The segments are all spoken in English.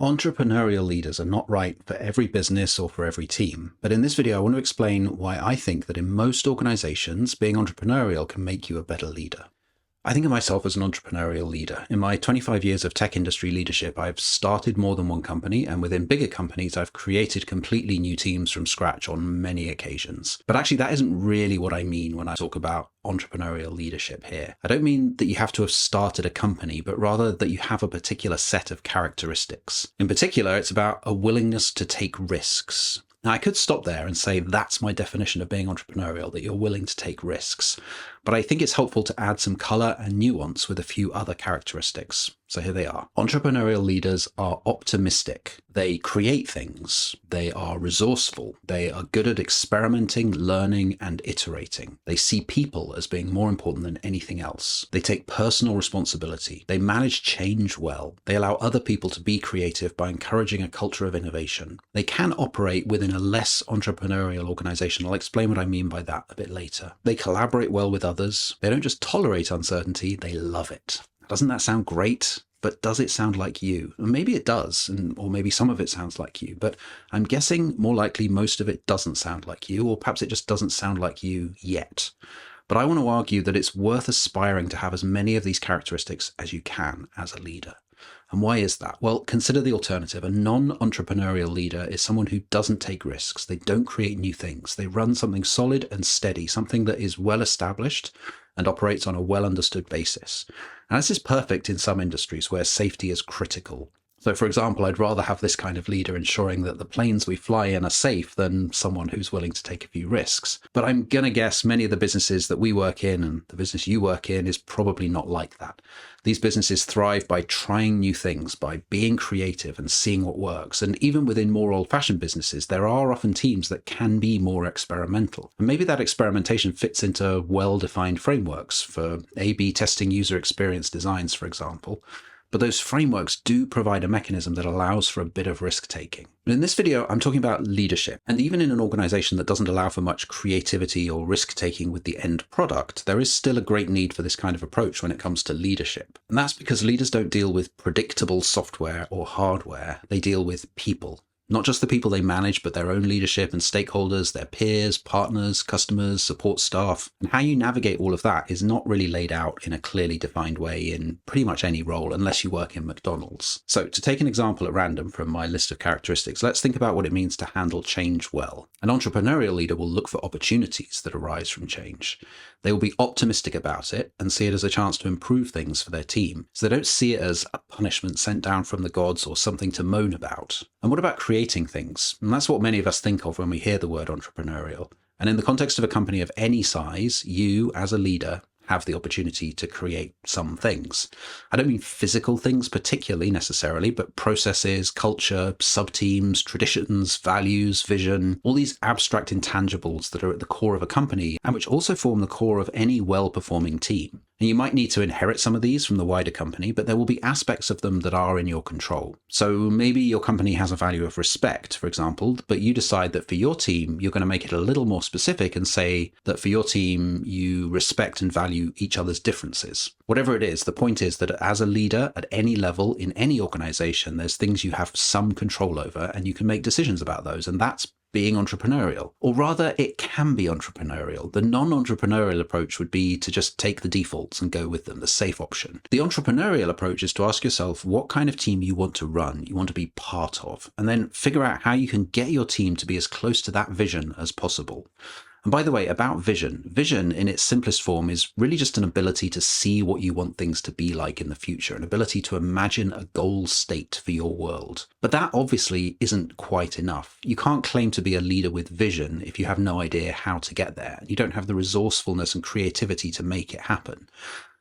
Entrepreneurial leaders are not right for every business or for every team, but in this video I want to explain why I think that in most organizations, being entrepreneurial can make you a better leader. I think of myself as an entrepreneurial leader. In my 25 years of tech industry leadership, I've started more than one company, and within bigger companies, I've created completely new teams from scratch on many occasions. But actually, that isn't really what I mean when I talk about entrepreneurial leadership here. I don't mean that you have to have started a company, but rather that you have a particular set of characteristics. In particular, it's about a willingness to take risks. Now, I could stop there and say that's my definition of being entrepreneurial, that you're willing to take risks. But I think it's helpful to add some color and nuance with a few other characteristics. So here they are. Entrepreneurial leaders are optimistic. They create things. They are resourceful. They are good at experimenting, learning, and iterating. They see people as being more important than anything else. They take personal responsibility. They manage change well. They allow other people to be creative by encouraging a culture of innovation. They can operate within a less entrepreneurial organization. I'll explain what I mean by that a bit later. They collaborate well with others. They don't just tolerate uncertainty, they love it. Doesn't that sound great? But does it sound like you? Maybe it does, or maybe some of it sounds like you, but I'm guessing more likely most of it doesn't sound like you, or perhaps it just doesn't sound like you yet. But I want to argue that it's worth aspiring to have as many of these characteristics as you can as a leader. And why is that? Well, consider the alternative. A non-entrepreneurial leader is someone who doesn't take risks. They don't create new things. They run something solid and steady, something that is well established and operates on a well-understood basis. Now, this is perfect in some industries where safety is critical. So, for example, I'd rather have this kind of leader ensuring that the planes we fly in are safe than someone who's willing to take a few risks. But I'm going to guess many of the businesses that we work in and the business you work in is probably not like that. These businesses thrive by trying new things, by being creative and seeing what works. And even within more old-fashioned businesses, there are often teams that can be more experimental. And maybe that experimentation fits into well-defined frameworks for A/B testing user experience designs, for example. But those frameworks do provide a mechanism that allows for a bit of risk-taking. But in this video, I'm talking about leadership. And even in an organization that doesn't allow for much creativity or risk-taking with the end product, there is still a great need for this kind of approach when it comes to leadership. And that's because leaders don't deal with predictable software or hardware. They deal with people. Not just the people they manage, but their own leadership and stakeholders, their peers, partners, customers, support staff. And how you navigate all of that is not really laid out in a clearly defined way in pretty much any role, unless you work in McDonald's. So to take an example at random from my list of characteristics, let's think about what it means to handle change well. An entrepreneurial leader will look for opportunities that arise from change. They will be optimistic about it and see it as a chance to improve things for their team. So they don't see it as a punishment sent down from the gods or something to moan about. And what about creating things? And that's what many of us think of when we hear the word entrepreneurial. And in the context of a company of any size, you as a leader have the opportunity to create some things. I don't mean physical things particularly necessarily, but processes, culture, sub-teams, traditions, values, vision, all these abstract intangibles that are at the core of a company and which also form the core of any well-performing team. And you might need to inherit some of these from the wider company, but there will be aspects of them that are in your control. So maybe your company has a value of respect, for example, but you decide that for your team, you're going to make it a little more specific and say that for your team, you respect and value each other's differences. Whatever it is, the point is that as a leader at any level in any organization, there's things you have some control over and you can make decisions about those. And that's being entrepreneurial, or rather it can be entrepreneurial. The non-entrepreneurial approach would be to just take the defaults and go with them, the safe option. The entrepreneurial approach is to ask yourself what kind of team you want to run, you want to be part of, and then figure out how you can get your team to be as close to that vision as possible. And by the way, about vision, vision in its simplest form is really just an ability to see what you want things to be like in the future, an ability to imagine a goal state for your world. But that obviously isn't quite enough. You can't claim to be a leader with vision if you have no idea how to get there. You don't have the resourcefulness and creativity to make it happen.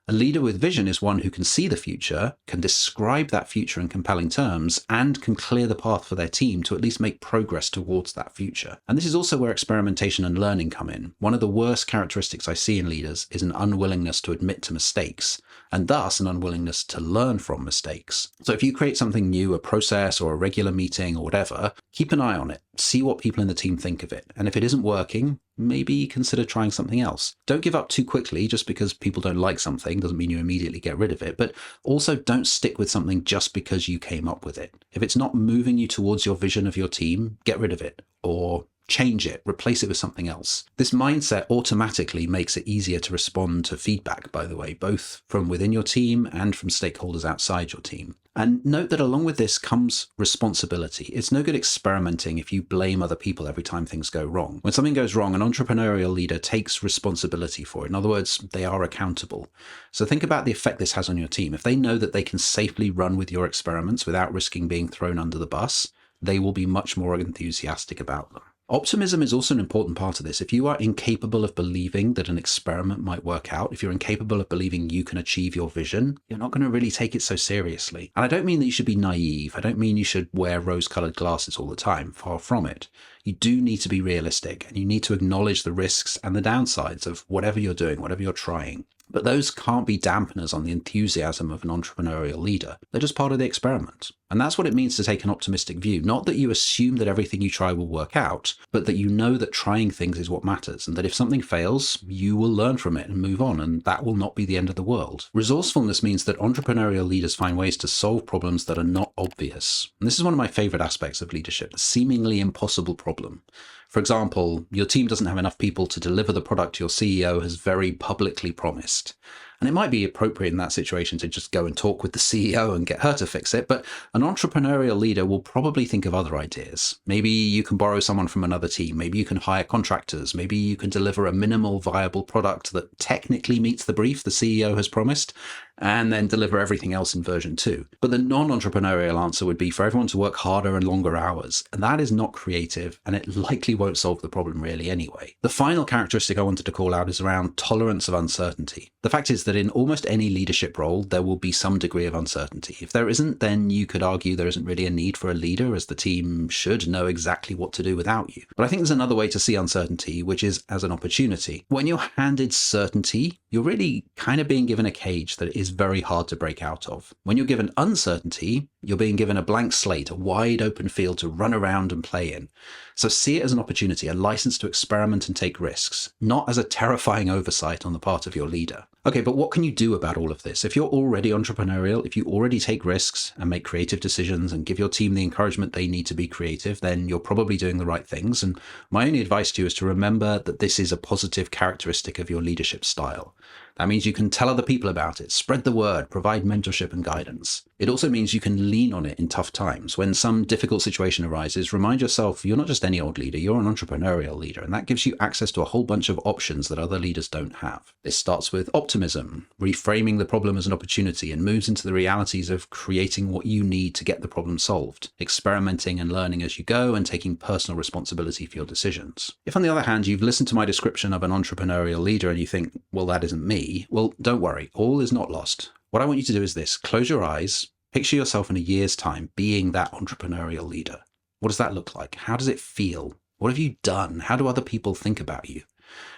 A leader with vision is one who can see the future, can describe that future in compelling terms, and can clear the path for their team to at least make progress towards that future. And this is also where experimentation and learning come in. One of the worst characteristics I see in leaders is an unwillingness to admit to mistakes, and thus an unwillingness to learn from mistakes. So if you create something new, a process or a regular meeting or whatever, keep an eye on it. See what people in the team think of it. And if it isn't working, maybe consider trying something else. Don't give up too quickly. Just because people don't like something doesn't mean you immediately get rid of it, but also don't stick with something just because you came up with it. If it's not moving you towards your vision of your team, get rid of it or change it, replace it with something else. This mindset automatically makes it easier to respond to feedback, by the way, both from within your team and from stakeholders outside your team. And note that along with this comes responsibility. It's no good experimenting if you blame other people every time things go wrong. When something goes wrong, an entrepreneurial leader takes responsibility for it. In other words, they are accountable. So think about the effect this has on your team. If they know that they can safely run with your experiments without risking being thrown under the bus, they will be much more enthusiastic about them. Optimism is also an important part of this. If you are incapable of believing that an experiment might work out, if you're incapable of believing you can achieve your vision, you're not going to really take it so seriously. And I don't mean that you should be naive. I don't mean you should wear rose-colored glasses all the time. Far from it. You do need to be realistic, and you need to acknowledge the risks and the downsides of whatever you're doing, whatever you're trying. But those can't be dampeners on the enthusiasm of an entrepreneurial leader. They're just part of the experiment. And that's what it means to take an optimistic view. Not that you assume that everything you try will work out, but that you know that trying things is what matters, and that if something fails, you will learn from it and move on, and that will not be the end of the world. Resourcefulness means that entrepreneurial leaders find ways to solve problems that are not obvious. And this is one of my favorite aspects of leadership, the seemingly impossible problem. For example, your team doesn't have enough people to deliver the product your CEO has very publicly promised. And it might be appropriate in that situation to just go and talk with the CEO and get her to fix it, but an entrepreneurial leader will probably think of other ideas. Maybe you can borrow someone from another team. Maybe you can hire contractors. Maybe you can deliver a minimal viable product that technically meets the brief the CEO has promised, and then deliver everything else in version 2. But the non-entrepreneurial answer would be for everyone to work harder and longer hours. And that is not creative, and it likely won't solve the problem really anyway. The final characteristic I wanted to call out is around tolerance of uncertainty. The fact is that in almost any leadership role, there will be some degree of uncertainty. If there isn't, then you could argue there isn't really a need for a leader, as the team should know exactly what to do without you. But I think there's another way to see uncertainty, which is as an opportunity. When you're handed certainty, you're really kind of being given a cage that is very hard to break out of. When you're given uncertainty, you're being given a blank slate, a wide open field to run around and play in. So see it as an opportunity, a license to experiment and take risks, not as a terrifying oversight on the part of your leader. Okay, but what can you do about all of this? If you're already entrepreneurial, if you already take risks and make creative decisions and give your team the encouragement they need to be creative, then you're probably doing the right things. And my only advice to you is to remember that this is a positive characteristic of your leadership style. That means you can tell other people about it, spread the word, provide mentorship and guidance. It also means you can lean on it in tough times. When some difficult situation arises, remind yourself you're not just any old leader, you're an entrepreneurial leader, and that gives you access to a whole bunch of options that other leaders don't have. This starts with optimism, reframing the problem as an opportunity, and moves into the realities of creating what you need to get the problem solved, experimenting and learning as you go, and taking personal responsibility for your decisions. If, on the other hand, you've listened to my description of an entrepreneurial leader and you think, well, that isn't me, well, don't worry, all is not lost. What I want you to do is this: close your eyes, picture yourself in a year's time being that entrepreneurial leader. What does that look like? How does it feel? What have you done? How do other people think about you?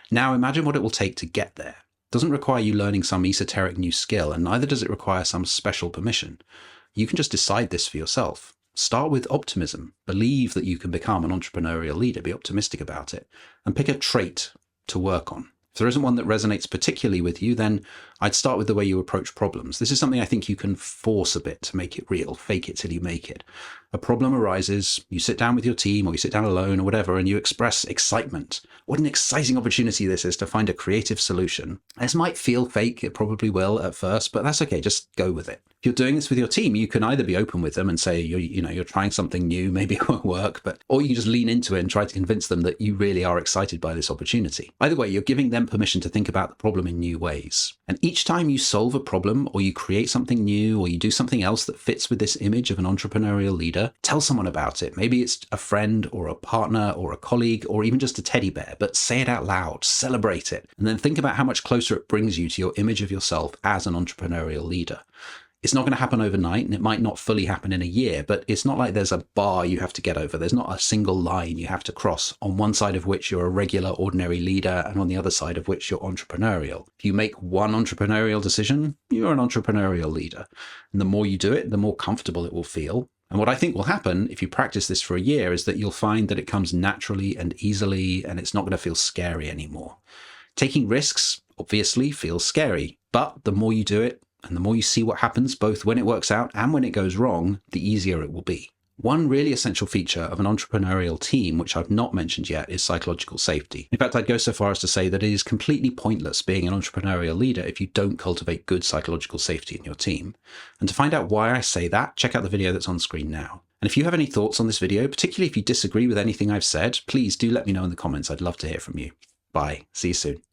Now imagine what it will take to get there. It doesn't require you learning some esoteric new skill, and neither does it require some special permission. You can just decide this for yourself. Start with optimism. Believe that you can become an entrepreneurial leader. Be optimistic about it. And pick a trait to work on. If there isn't one that resonates particularly with you, then I'd start with the way you approach problems. This is something I think you can force a bit to make it real, fake it till you make it. A problem arises, you sit down with your team or you sit down alone or whatever, and you express excitement. What an exciting opportunity this is to find a creative solution. This might feel fake, it probably will at first, but that's okay, just go with it. If you're doing this with your team, you can either be open with them and say, you're trying something new, maybe it won't work, or you can just lean into it and try to convince them that you really are excited by this opportunity. Either way, you're giving them permission to think about the problem in new ways. And each time you solve a problem, or you create something new, or you do something else that fits with this image of an entrepreneurial leader, tell someone about it. Maybe it's a friend or a partner or a colleague or even just a teddy bear, but say it out loud, celebrate it, and then think about how much closer it brings you to your image of yourself as an entrepreneurial leader. It's not going to happen overnight, and it might not fully happen in a year, but it's not like there's a bar you have to get over. There's not a single line you have to cross, on one side of which you're a regular, ordinary leader, and on the other side of which you're entrepreneurial. If you make one entrepreneurial decision, you're an entrepreneurial leader. And the more you do it, the more comfortable it will feel. And what I think will happen if you practice this for a year is that you'll find that it comes naturally and easily, and it's not going to feel scary anymore. Taking risks obviously feels scary, but the more you do it and the more you see what happens, both when it works out and when it goes wrong, the easier it will be. One really essential feature of an entrepreneurial team, which I've not mentioned yet, is psychological safety. In fact, I'd go so far as to say that it is completely pointless being an entrepreneurial leader if you don't cultivate good psychological safety in your team. And to find out why I say that, check out the video that's on screen now. And if you have any thoughts on this video, particularly if you disagree with anything I've said, please do let me know in the comments. I'd love to hear from you. Bye. See you soon.